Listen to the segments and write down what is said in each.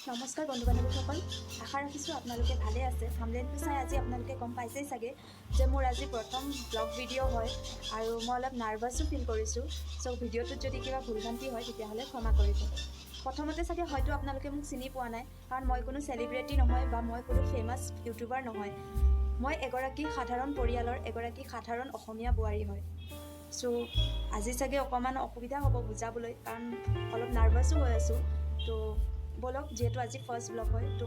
নমস্কাৰ বন্ধু বান্ধৱীসকল, আশা ৰাখিছোঁ আপোনালোকে ভালে আছে। থাম্বনেইলটো চাই আজি আপোনালোকে গম পাইছেই চাগে যে মোৰ আজি প্ৰথম ব্লগ ভিডিঅ' হয় আৰু মই অলপ নাৰ্ভাছো ফিল কৰিছোঁ। চ' ভিডিঅ'টোত যদি কিবা ভুলভ্ৰান্তি হয় তেতিয়াহ'লে ক্ষমা কৰিব। প্ৰথমতে চাগে হয়তো আপোনালোকে মোক চিনি পোৱা নাই, কাৰণ মই কোনো চেলিব্ৰিটি নহয় বা মই কোনো ফেমাছ ইউটিউবাৰ নহয়। মই এগৰাকী সাধাৰণ পৰিয়ালৰ এগৰাকী সাধাৰণ অসমীয়া বোৱাৰী হয়। চ' আজি চাগে অকণমান অসুবিধা হ'ব বুজাবলৈ, কাৰণ অলপ নাৰ্ভাছো হৈ আছোঁ। তো বলক, যিহেতু আজি ফাৰ্ষ্ট ব্লগ হয়, তো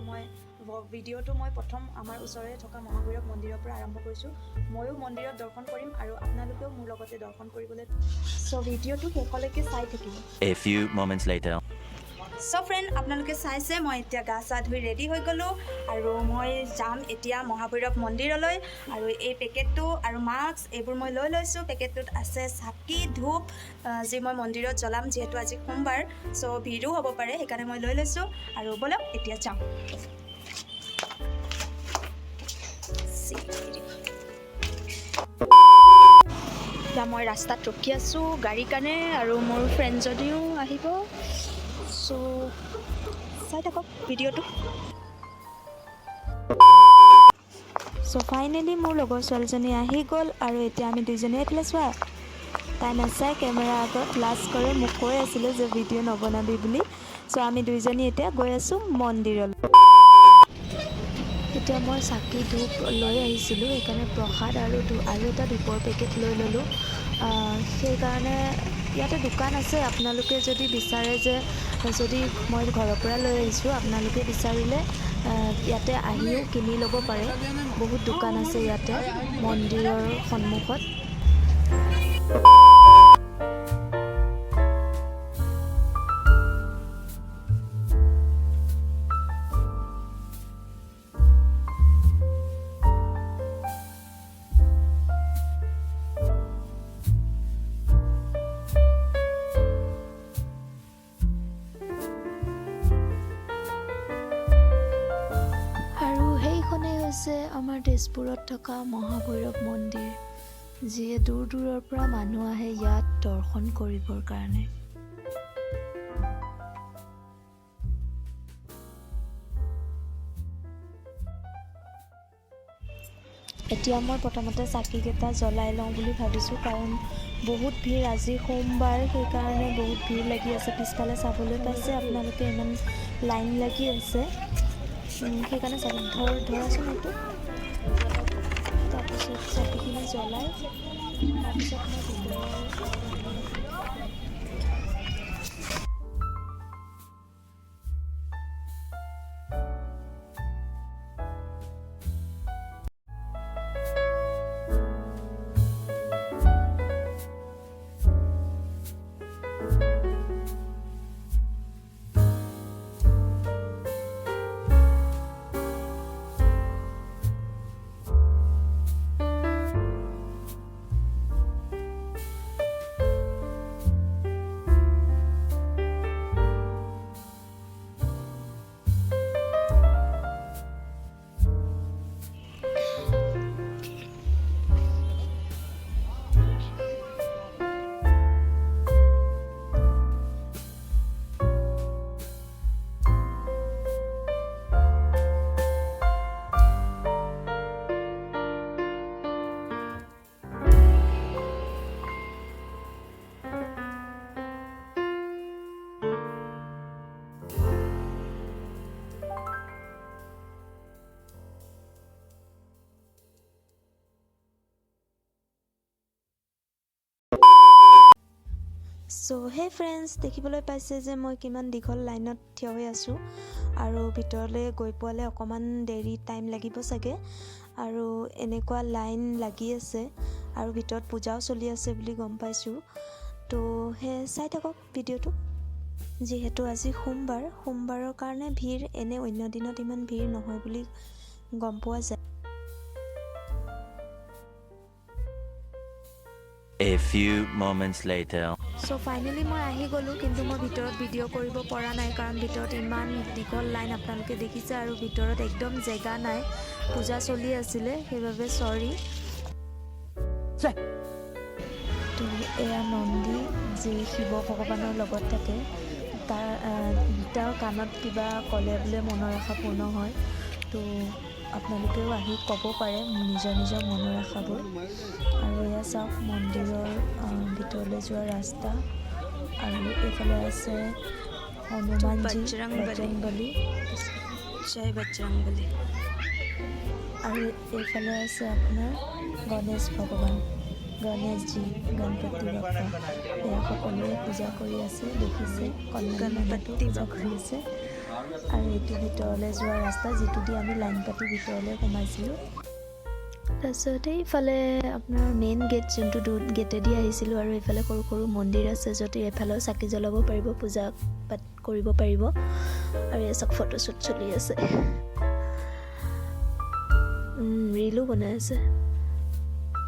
ভিডিঅ'টো মই প্ৰথম আমাৰ ওচৰতে থকা মহাভৈৰৱ মন্দিৰৰ পৰা আৰম্ভ কৰিছোঁ। ময়ো মন্দিৰত দৰ্শন কৰিম আৰু আপোনালোকেও মোৰ লগতে দৰ্শন কৰিবলৈ। চ' ভিডিঅ'টো শেষলৈকে চাই থাকিব। A few moments later. So' friend, আপোনালোকে চাইছে মই এতিয়া গা চা ধুই ৰেডি হৈ গ'লোঁ আৰু মই যাম এতিয়া মহাভৈৰৱ মন্দিৰলৈ। আৰু এই পেকেটটো আৰু মাস্ক এইবোৰ মই লৈ লৈছোঁ। পেকেটটোত আছে চাকি, ধূপ, যি মই মন্দিৰত জ্বলাম, যিহেতু আজি সোমবাৰ। চ' ভিৰো হ'ব পাৰে, সেইকাৰণে মই লৈ লৈছোঁ। আৰু বলক এতিয়া যাওঁ। এতিয়া মই ৰাস্তাত ৰখি আছোঁ গাড়ীৰ কাৰণে, আৰু মোৰ ফ্ৰেণ্ডজনীও আহিব। চ' চাই থাকক ভিডিঅ'টো। চ' ফাইনেলি মোৰ লগৰ ছোৱালীজনী আহি গ'ল আৰু এতিয়া আমি দুইজনীয়ে এইফালে চোৱা। তাই নাচাই কেমেৰা আগত লাজ কৰে, মোক কৈ আছিলে যে ভিডিঅ' নবনাবি বুলি। চ' আমি দুইজনী এতিয়া গৈ আছোঁ মন্দিৰলৈ। এতিয়া মই চাকি ধূপ লৈ আহিছিলোঁ, সেইকাৰণে প্ৰসাদ আৰু এটা ধূপৰ পেকেট লৈ ল'লোঁ। সেইকাৰণে ইয়াতে দোকান আছে, আপোনালোকে যদি বিচাৰে যে যদি মই ঘৰৰ পৰা লৈ আহিছোঁ, আপোনালোকে বিচাৰিলে ইয়াতে আহিও কিনি ল'ব পাৰে। বহুত দোকান আছে ইয়াতে মন্দিৰৰ সন্মুখত। হৈছে আমাৰ তেজপুৰত থকা মহাভৈৰৱ মন্দিৰ, যিয়ে দূৰ দূৰৰ পৰা মানুহ আহে ইয়াত দৰ্শন কৰিবৰ কাৰণে। এতিয়া মই প্ৰথমতে চাকিকেইটা জ্বলাই লওঁ বুলি ভাবিছোঁ, কাৰণ বহুত ভিৰ, আজি সোমবাৰ, সেইকাৰণে বহুত ভিৰ লাগি আছে। পিছফালে চাবলৈ পাইছে আপোনালোকে, ইমান লাইন লাগি আছে। সেইকাৰণে ধৰাচোন এইটো। তাৰপিছত চাকিখিনি জ্বলাই তাৰপিছত মই ভিতৰৰ হে ফ্ৰেণ্ডছ, দেখিবলৈ পাইছে যে মই কিমান দীঘল লাইনত থিয় হৈ আছোঁ, আৰু ভিতৰলৈ গৈ পোৱালে অকণমান দেৰি টাইম লাগিব চাগে। আৰু এনেকুৱা লাইন লাগি আছে, আৰু ভিতৰত পূজাও চলি আছে বুলি গম পাইছোঁ। তো চাই থাকক ভিডিঅ'টো। যিহেতু আজি সোমবাৰৰ কাৰণে ভিৰ, এনে অন্য দিনত ইমান ভিৰ নহয় বুলি গম পোৱা যায়। A few moments later. So' finally মই আহি গ'লোঁ, কিন্তু মই ভিতৰত ভিডিঅ' কৰিব পৰা নাই, কাৰণ ভিতৰত ইমান দীঘল লাইন আপোনালোকে দেখিছে, আৰু ভিতৰত একদম জেগা নাই, পূজা চলি আছিলে, সেইবাবে চৰি। তো এয়া নন্দী, যি শিৱ ভগৱানৰ লগত থাকে। তাৰ কাণত কিবা ক'লে বোলে মনৰ আশা পূৰ্ণ হয়। তো আপোনালোকেও আহি ক'ব পাৰে নিজৰ নিজৰ মনৰ আশাবোৰ। আৰু এয়া চাওক মন্দিৰৰ ভিতৰলৈ যোৱা ৰাস্তা। আৰু এইফালে আছে হনুমানজী, বজৰংবলী, জয় বজৰংবলী। আৰু এইফালে আছে আপোনাৰ গণেশ ভগৱান, গণেশজী, গণপতি বাপ্পা। এয়া সকলোৱে পূজা কৰি আছে, দেখিছে কণমানিটো পূজা কৰি আছে। আৰু এইটো ভিতৰলৈ যোৱা ৰাস্তা, যিটো দি আমি লাইন পাতি ভিতৰলৈ সোমাইছিলোঁ। তাৰপিছত এইফালে আপোনাৰ মেইন গেট, যোনটো গেটেদি আহিছিলোঁ। আৰু এইফালে সৰু সৰু মন্দিৰ আছে, য'ত এইফালেও চাকি জ্বলাব পাৰিব, পূজা পাঠ কৰিব পাৰিব। আৰু এই চব ফটোশ্বুট চলি আছে, ৰীলো বনাই আছে।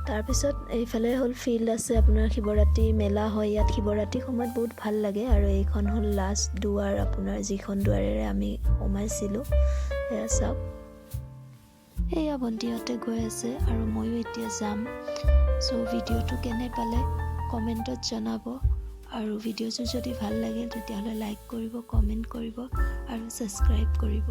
তাৰপিছত এইফালে হ'ল ফিল্ড আছে, আপোনাৰ শিৱৰাত্ৰি মেলা হয় ইয়াত। শিৱৰাত্ৰিৰ সময়ত বহুত ভাল লাগে। আৰু এইখন হ'ল লাষ্ট দুৱাৰ, আপোনাৰ যিখন দুৱাৰেৰে আমি সোমাইছিলোঁ। এয়া চাওক, এয়া ভণ্টিহঁতে গৈ আছে আৰু ময়ো এতিয়া যাম। চ' ভিডিঅ'টো কেনে পালে কমেণ্টত জনাব। আৰু ভিডিঅ'টো যদি ভাল লাগিল তেতিয়াহ'লে লাইক কৰিব, কমেণ্ট কৰিব আৰু ছাবস্ক্ৰাইব কৰিব।